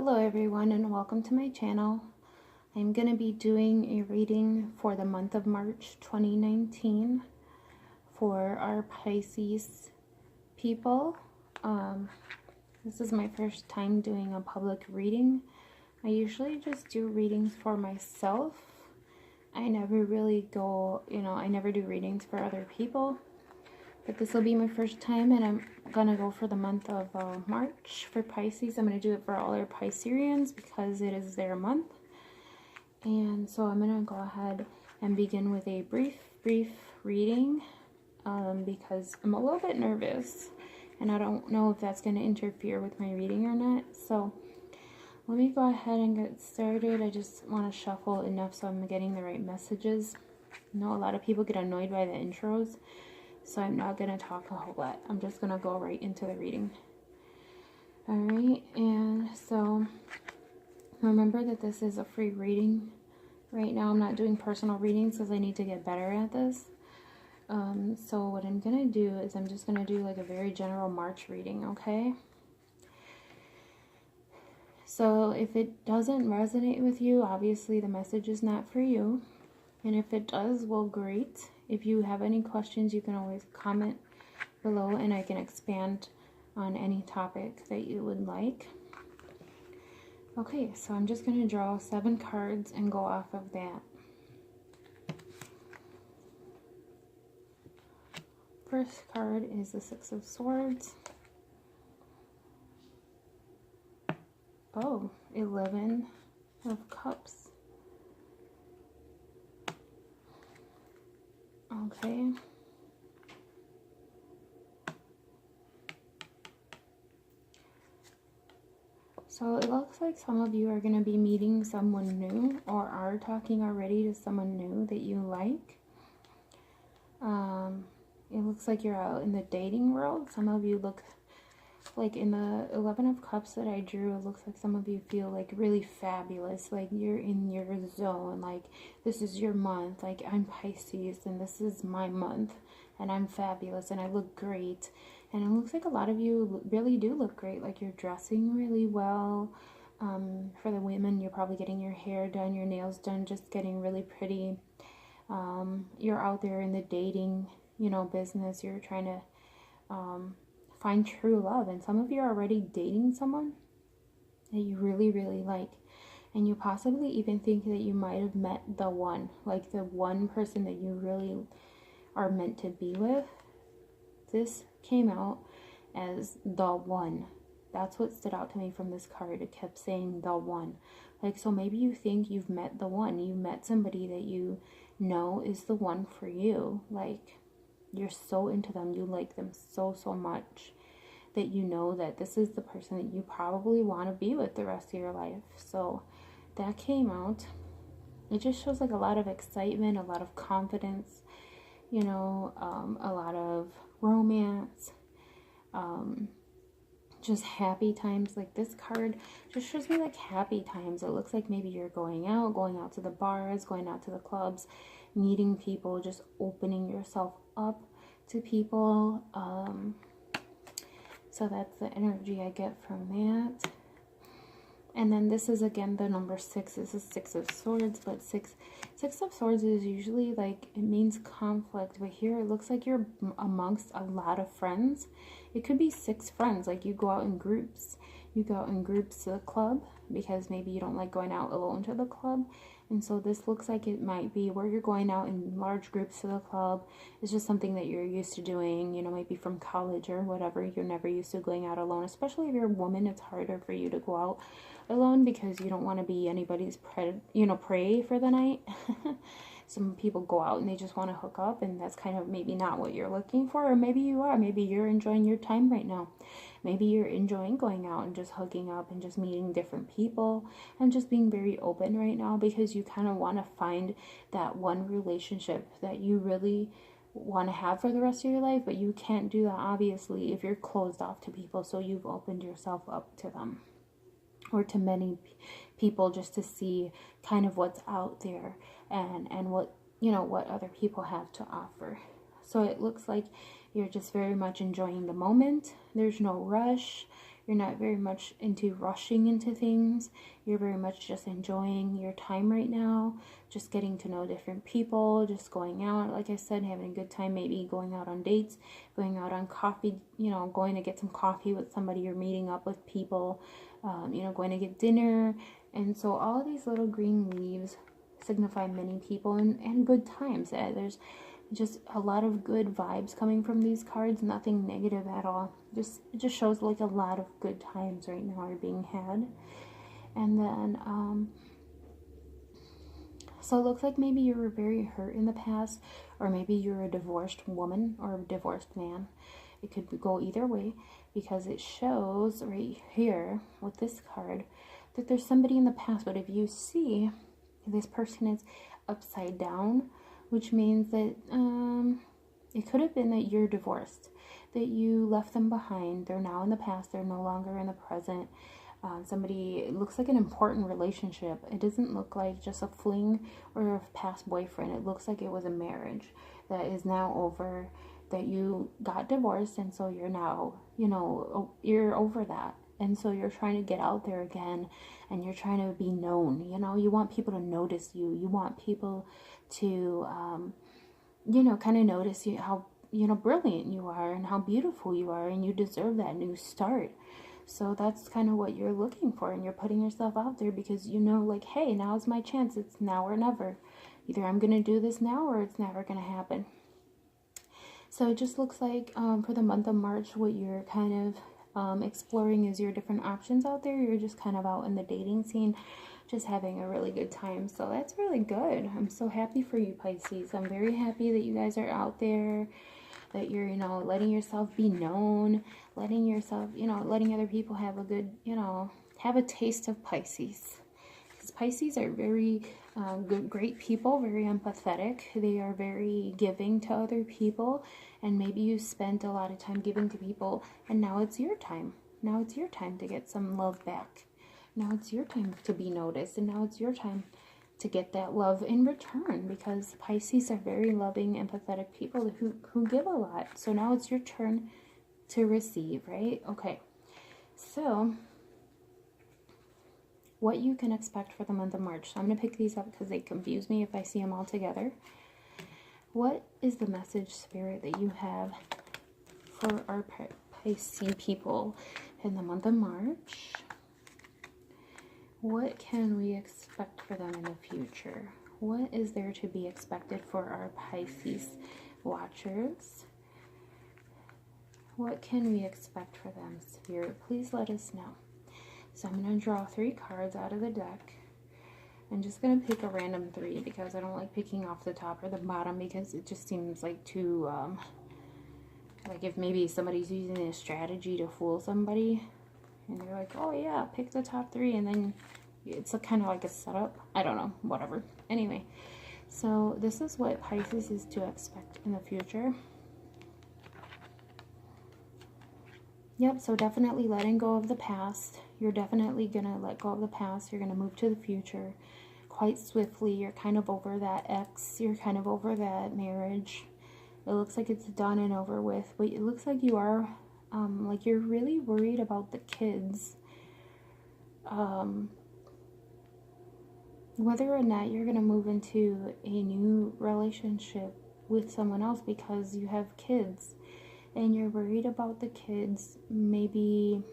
Hello everyone and welcome to my channel. I'm going to be doing a reading for the month of March 2019 for our Pisces people. This is my first time doing a public reading. I usually just do readings for myself. I never really go, I never do readings for other people. But this will be my first time, and I'm going to go for the month of March for Pisces. I'm going to do it for all our Pisceans because it is their month. And so I'm going to go ahead and begin with a brief reading because I'm a little bit nervous. And I don't know if that's going to interfere with my reading or not. So let me go ahead and get started. I just want to shuffle enough so I'm getting the right messages. I know a lot of people get annoyed by the intros. So I'm not going to talk a whole lot. I'm just going to go right into the reading. Alright, and so remember that this is a free reading. Right now I'm not doing personal readings because I need to get better at this. So what I'm going to do is I'm just going to do like a very general March reading, okay? So if it doesn't resonate with you, obviously the message is not for you. And if it does, well, great. If you have any questions, you can always comment below and I can expand on any topic that you would like. Okay, so I'm just going to draw 7 cards and go off of that. First card is the 6 of Swords. Oh, 11 of Cups. Okay. So it looks like some of you are going to be meeting someone new or are talking already to someone new that you like. It looks like you're out in the dating world. Some of you look like in the 11 of Cups that I drew, it looks like some of you feel like really fabulous, like you're in your zone, like this is your month, like I'm Pisces and this is my month and I'm fabulous and I look great. And it looks like a lot of you really do look great, like you're dressing really well. For the women, you're probably getting your hair done, your nails done, just getting really pretty. You're out there in the dating, business. You're trying to find true love, and some of you are already dating someone that you really like, and you possibly even think that you might have met the one, like the one person that you really are meant to be with. This came out as the one. That's what stood out to me from this card. It kept saying the one. Like, so maybe you think you've met the one. You met somebody that you know is the one for you. Like, you're so into them, you like them so much that you know that this is the person that you probably want to be with the rest of your life. So that came out. It just shows like a lot of excitement, a lot of confidence, a lot of romance, just happy times. Like this card just shows me like happy times. It looks like maybe you're going out to the bars, going out to the clubs, meeting people, just opening yourself up to people. So that's the energy I get from that. And then this is again the number 6. This is 6 of Swords, but six of Swords is usually like, it means conflict, but here it looks like you're amongst a lot of friends. It could be 6 friends, like you go out in groups. You go out in groups to the club because maybe you don't like going out alone to the club. And so this looks like it might be where you're going out in large groups to the club. It's just something that you're used to doing, maybe from college or whatever. You're never used to going out alone, especially if you're a woman. It's harder for you to go out alone because you don't want to be anybody's prey for the night. Some people go out and they just want to hook up, and that's kind of maybe not what you're looking for. Or maybe you are. Maybe you're enjoying your time right now. Maybe you're enjoying going out and just hooking up and just meeting different people and just being very open right now because you kind of want to find that one relationship that you really want to have for the rest of your life, but you can't do that obviously if you're closed off to people. So you've opened yourself up to them, or to many people, just to see kind of what's out there and what what other people have to offer. So it looks like you're just very much enjoying the moment. There's no rush. You're not very much into rushing into things. You're very much just enjoying your time right now, just getting to know different people, just going out, like I said, having a good time, maybe going out on dates, going out on coffee, going to get some coffee with somebody, or meeting up with people, going to get dinner. And so all of these little green leaves signify many people and good times. There's just a lot of good vibes coming from these cards, nothing negative at all. It just shows like a lot of good times right now are being had. And then so it looks like maybe you were very hurt in the past, or maybe you're a divorced woman or a divorced man. It could go either way, because it shows right here with this card that there's somebody in the past. But if you see, this person is upside down, which means that it could have been that you're divorced, that you left them behind. They're now in the past. They're no longer in the present. It looks like an important relationship. It doesn't look like just a fling or a past boyfriend. It looks like it was a marriage that is now over, that you got divorced, and so you're now, you're over that. And so you're trying to get out there again, and you're trying to be known. You want people to notice you. You want people to, kind of notice you, how, brilliant you are and how beautiful you are, and you deserve that new start. So that's kind of what you're looking for, and you're putting yourself out there because like, hey, now's my chance. It's now or never. Either I'm going to do this now or it's never going to happen. So it just looks like for the month of March, what you're kind of exploring is your different options out there. You're just kind of out in the dating scene, just having a really good time. So that's really good. I'm so happy for you, Pisces. I'm very happy that you guys are out there, that you're, letting yourself be known, letting yourself, letting other people have a good, have a taste of Pisces. Because Pisces are very great people, very empathetic. They are very giving to other people. And maybe you spent a lot of time giving to people, and now it's your time. Now it's your time to get some love back. Now it's your time to be noticed, and now it's your time to get that love in return, because Pisces are very loving, empathetic people who give a lot. So now it's your turn to receive, right? Okay, so what you can expect for the month of March. So I'm going to pick these up because they confuse me if I see them all together. What is the message, Spirit, that you have for our Pisces people in the month of March? What can we expect for them in the future? What is there to be expected for our Pisces watchers? What can we expect for them, Spirit? Please let us know. So I'm going to draw 3 cards out of the deck. I'm just going to pick a random 3 because I don't like picking off the top or the bottom, because it just seems like too, like if maybe somebody's using a strategy to fool somebody, and they're like, oh yeah, pick the top 3, and then it's kind of like a setup. I don't know, whatever. Anyway, so this is what Pisces is to expect in the future. Yep, so definitely letting go of the past. You're definitely going to let go of the past. You're going to move to the future quite swiftly. You're kind of over that ex. You're kind of over that marriage. It looks like it's done and over with. But it looks like you are, like you're really worried about the kids. Whether or not you're going to move into a new relationship with someone else because you have kids. And you're worried about the kids maybe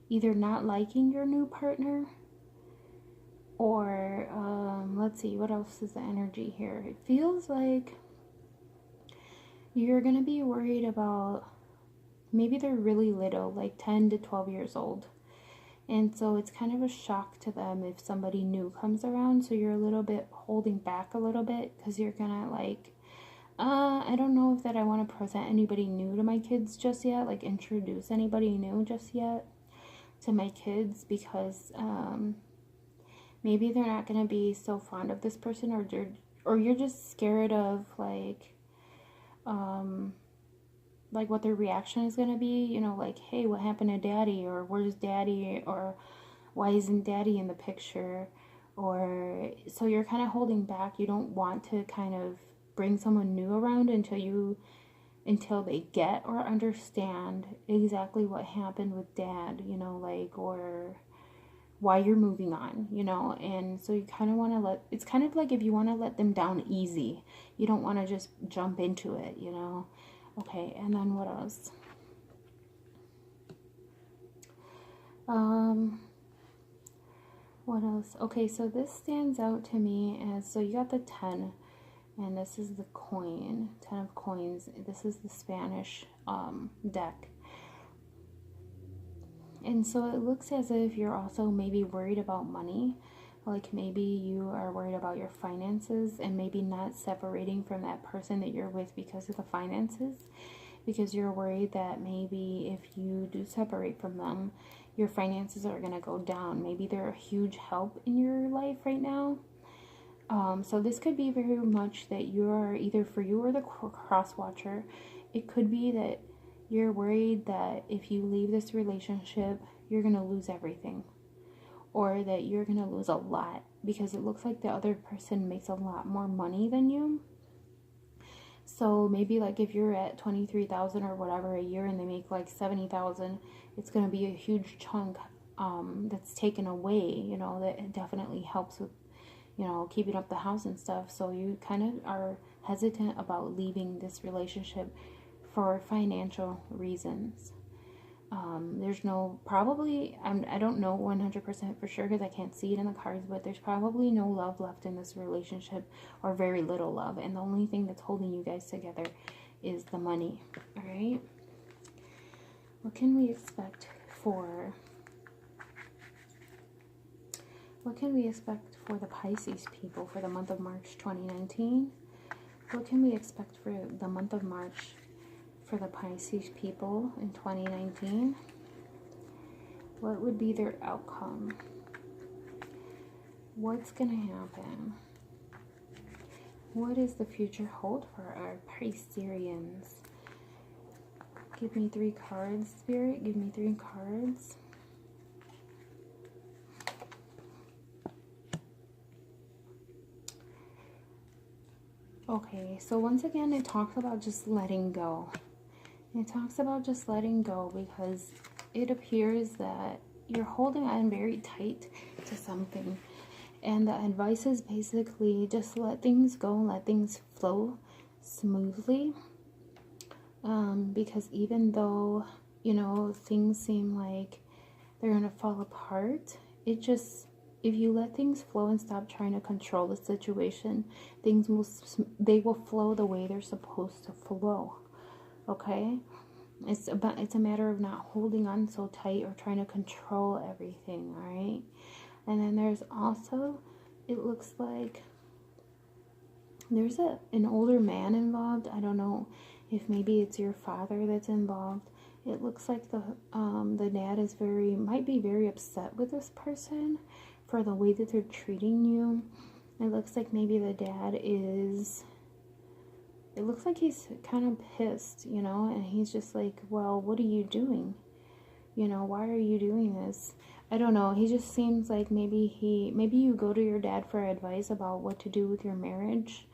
either not liking your new partner, or let's see, what else is the energy here? It feels like you're going to be worried about, maybe they're really little, like 10 to 12 years old. And so it's kind of a shock to them if somebody new comes around. So you're a little bit holding back a little bit, because you're going to like, I don't know if that I want to present anybody new to my kids just yet, like introduce anybody new just yet to my kids, because maybe they're not going to be so fond of this person, or you're just scared of like what their reaction is going to be, like, hey, what happened to daddy, or where's daddy, or why isn't daddy in the picture, or so you're kind of holding back. You don't want to kind of bring someone new around until you until they get or understand exactly what happened with dad, you know, like, or why you're moving on, you know. And so you kind of want to it's kind of like if you want to let them down easy, you don't want to just jump into it, you know. Okay, and then what else? What else? Okay, so this stands out to me as, so you got the 10, and this is the coin, 10 of coins. This is the Spanish deck. And so it looks as if you're also maybe worried about money. Like maybe you are worried about your finances and maybe not separating from that person that you're with because of the finances. Because you're worried that maybe if you do separate from them, your finances are going to go down. Maybe they're a huge help in your life right now. So this could be very much that you're either, for you or the cross watcher, it could be that you're worried that if you leave this relationship, you're going to lose everything. Or that you're going to lose a lot. Because it looks like the other person makes a lot more money than you. So maybe like if you're at 23,000 or whatever a year and they make like 70,000, it's going to be a huge chunk that's taken away, you know, that it definitely helps with, you know, keeping up the house and stuff. So you kind of are hesitant about leaving this relationship for financial reasons. There's no, probably, I don't know 100% for sure because I can't see it in the cards, but there's probably no love left in this relationship, or very little love, and the only thing that's holding you guys together is the money. All right, what can we expect for the Pisces people for the month of March 2019? What can we expect for the month of March for the Pisces people in 2019? What would be their outcome? What's going to happen? What does the future hold for our Pisceans? Give me 3 cards, Spirit. Give me 3 cards. Okay, so once again, it talks about just letting go. It talks about just letting go because it appears that you're holding on very tight to something. And the advice is basically just let things go, let things flow smoothly. Because even though, you know, things seem like they're going to fall apart, it just, if you let things flow and stop trying to control the situation, they will flow the way they're supposed to flow. Okay? It's a matter of not holding on so tight or trying to control everything, all right? And then there's also, it looks like there's an older man involved. I don't know if maybe it's your father that's involved. It looks like the dad is might be very upset with this person for the way that they're treating you. It looks like maybe the dad is, it looks like he's kind of pissed, you know, and he's just like, well, what are you doing? You know, why are you doing this? I don't know. He just seems like maybe you go to your dad for advice about what to do with your marriage.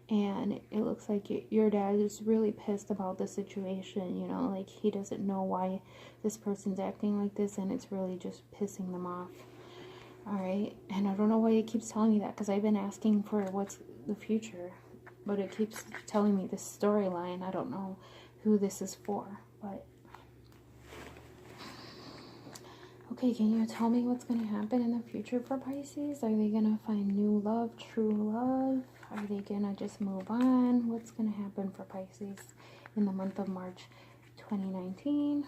And it looks like your dad is really pissed about the situation, you know, like he doesn't know why this person's acting like this, and it's really just pissing them off. All right. And I don't know why it keeps telling me that, because I've been asking for what's the future, but it keeps telling me this storyline. I don't know who this is for, but okay, can you tell me what's going to happen in the future for Pisces? Are they going to find new love, true love? Are they going to just move on? What's going to happen for Pisces in the month of March 2019?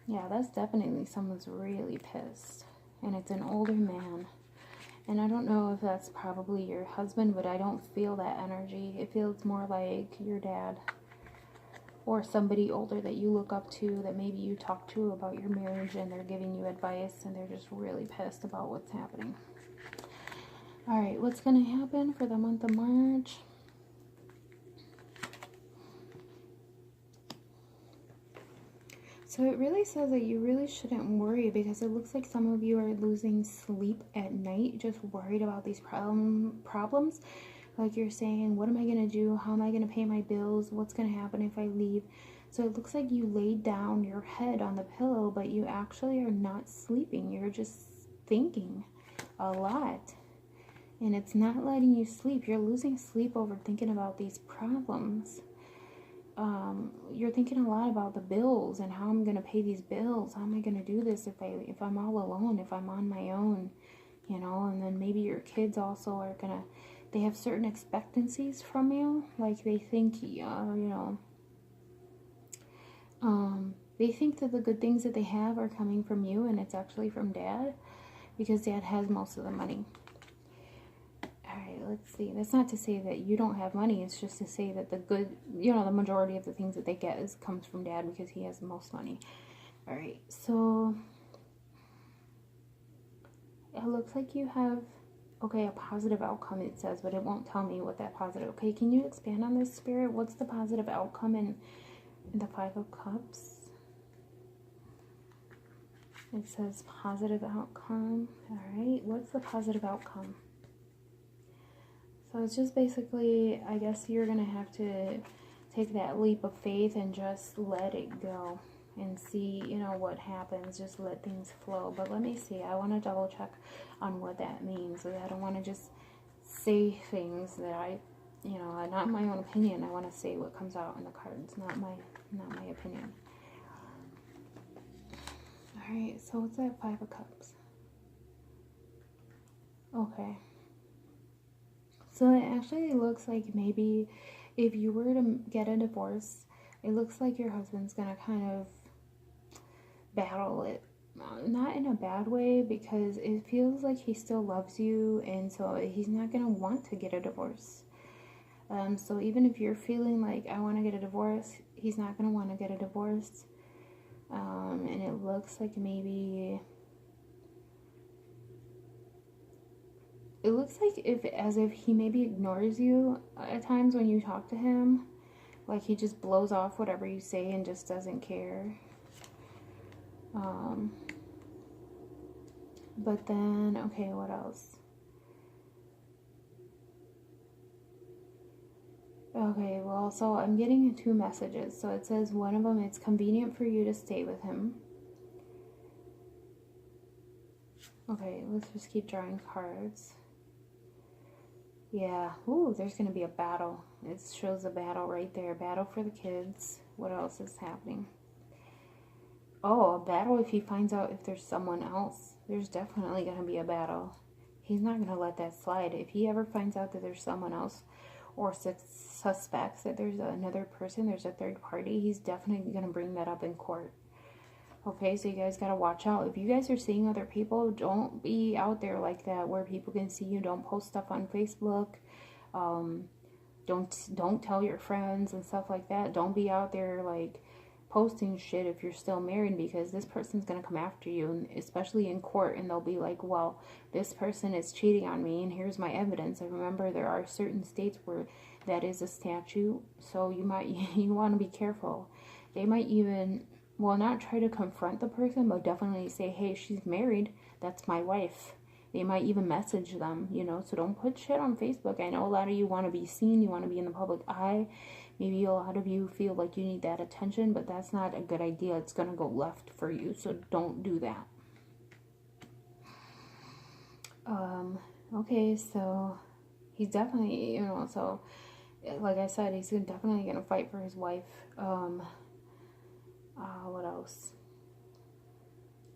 Yeah, that's definitely someone's really pissed. And it's an older man. And I don't know if that's probably your husband, but I don't feel that energy. It feels more like your dad. Or somebody older that you look up to, that maybe you talk to about your marriage, and they're giving you advice, and they're just really pissed about what's happening. Alright, what's going to happen for the month of March? So it really says that you really shouldn't worry, because it looks like some of you are losing sleep at night, just worried about these problems. Like you're saying, what am I going to do? How am I going to pay my bills? What's going to happen if I leave? So it looks like you laid down your head on the pillow, but you actually are not sleeping. You're just thinking a lot. And it's not letting you sleep. You're losing sleep over thinking about these problems. You're thinking a lot about the bills and how I'm going to pay these bills. How am I going to do this if I'm all alone, if I'm on my own, you know? And then maybe your kids also are going to, they have certain expectancies from you. Like they think, they think that the good things that they have are coming from you, and it's actually from dad, because dad has most of the money. Alright, let's see. That's not to say that you don't have money. It's just to say that the good, the majority of the things that they get comes from dad because he has the most money. Alright, so it looks like you have, okay, a positive outcome, it says, but it won't tell me what that positive. Okay, can you expand on this, Spirit? What's the positive outcome in the Five of Cups? It says positive outcome. Alright, what's the positive outcome? So it's just basically, I guess you're going to have to take that leap of faith and just let it go and see, what happens. Just let things flow. But let me see. I want to double check on what that means. I don't want to just say things that I, not my own opinion. I want to say what comes out in the cards, not my opinion. Alright, so what's that Five of Cups? Okay. So it actually looks like maybe if you were to get a divorce, it looks like your husband's going to kind of battle it. Not in a bad way, because it feels like he still loves you, and so he's not going to want to get a divorce. So even if you're feeling like, I want to get a divorce, he's not going to want to get a divorce. And it looks like maybe... It looks like as if he maybe ignores you at times when you talk to him. Like he just blows off whatever you say and just doesn't care. But then, okay, what else? Okay, well, so I'm getting 2 messages. So it says one of them, it's convenient for you to stay with him. Okay, let's just keep drawing cards. Yeah. Ooh, there's going to be a battle. It shows a battle right there. Battle for the kids. What else is happening? Oh, a battle if he finds out if there's someone else. There's definitely going to be a battle. He's not going to let that slide. If he ever finds out that there's someone else or suspects that there's another person, there's a third party, he's definitely going to bring that up in court. Okay, so you guys got to watch out. If you guys are seeing other people, don't be out there like that where people can see you. Don't post stuff on Facebook. Don't tell your friends and stuff like that. Don't be out there like posting shit if you're still married, because this person's going to come after you, and especially in court, and they'll be like, well, this person is cheating on me and here's my evidence. And remember, there are certain states where that is a statute, so you want to be careful. They might even... well, not try to confront the person, but definitely say, hey, she's married. That's my wife. They might even message them, so don't put shit on Facebook. I know a lot of you want to be seen. You want to be in the public eye. Maybe a lot of you feel like you need that attention, but that's not a good idea. It's going to go left for you, so don't do that. Okay, so he's definitely, so like I said, he's definitely going to fight for his wife. What else?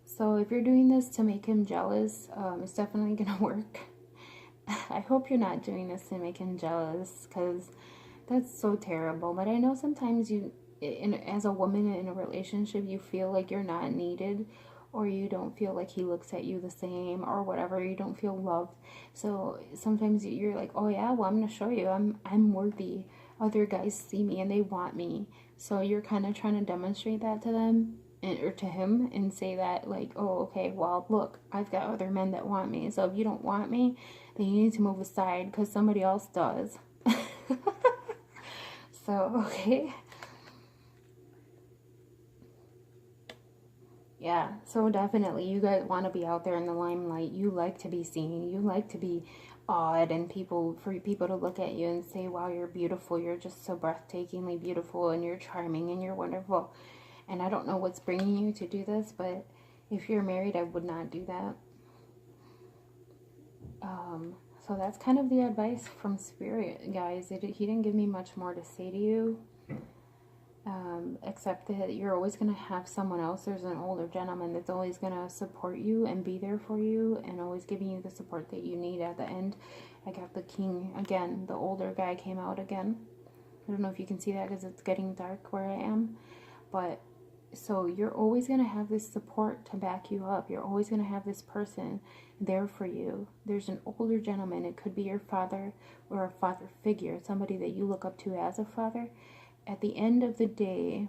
So if you're doing this to make him jealous, it's definitely gonna work. I hope you're not doing this to make him jealous, because that's so terrible. But I know sometimes as a woman in a relationship, you feel like you're not needed, or you don't feel like he looks at you the same, or whatever. You don't feel loved. So sometimes you're like, oh yeah, well, I'm gonna show you I'm worthy. Other guys see me and they want me. So you're kind of trying to demonstrate that to them, or to him, and say that like, oh, okay, well, look, I've got other men that want me. So if you don't want me, then you need to move aside because somebody else does. So, okay. Yeah, so definitely you guys want to be out there in the limelight. You like to be seen. You like to be odd, and for people to look at you and say, wow, you're beautiful, you're just so breathtakingly beautiful, and you're charming, and you're wonderful. And I don't know what's bringing you to do this, but if you're married, I would not do that. So that's kind of the advice from Spirit, guys. He didn't give me much more to say to you, except that you're always going to have someone else. There's an older gentleman that's always going to support you and be there for you and always giving you the support that you need. At the end, I got the King again. The older guy came out again. I don't know if you can see that because it's getting dark where I am, but so you're always going to have this support to back you up. You're always going to have this person there for you. There's an older gentleman. It could be your father or a father figure, somebody that you look up to as a father. At the end of the day,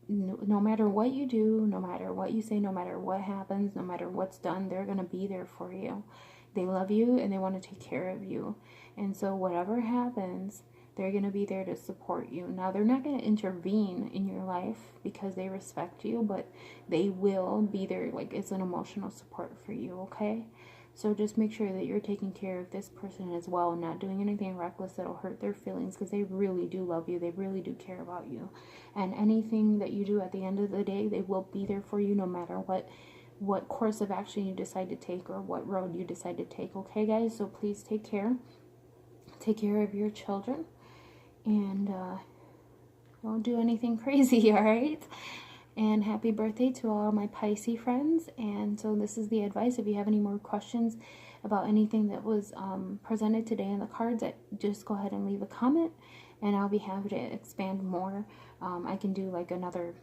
no matter what you do, no matter what you say, no matter what happens, no matter what's done, they're going to be there for you. They love you and they want to take care of you. And so whatever happens, they're going to be there to support you. Now, they're not going to intervene in your life because they respect you, but they will be there, like, it's an emotional support for you, okay? So just make sure that you're taking care of this person as well, not doing anything reckless that'll hurt their feelings, because they really do love you. They really do care about you. And anything that you do at the end of the day, they will be there for you no matter what course of action you decide to take or what road you decide to take, okay, guys? So please take care. Take care of your children. And don't do anything crazy, all right? And happy birthday to all my Pisces friends. And so this is the advice. If you have any more questions about anything that was presented today in the cards, just go ahead and leave a comment, and I'll be happy to expand more. I can do like another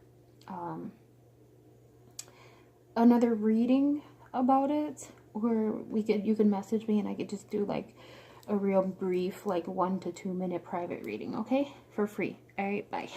reading about it, or you could message me and I could just do like a real brief, like 1 to 2 minute private reading, okay? For free. All right, bye.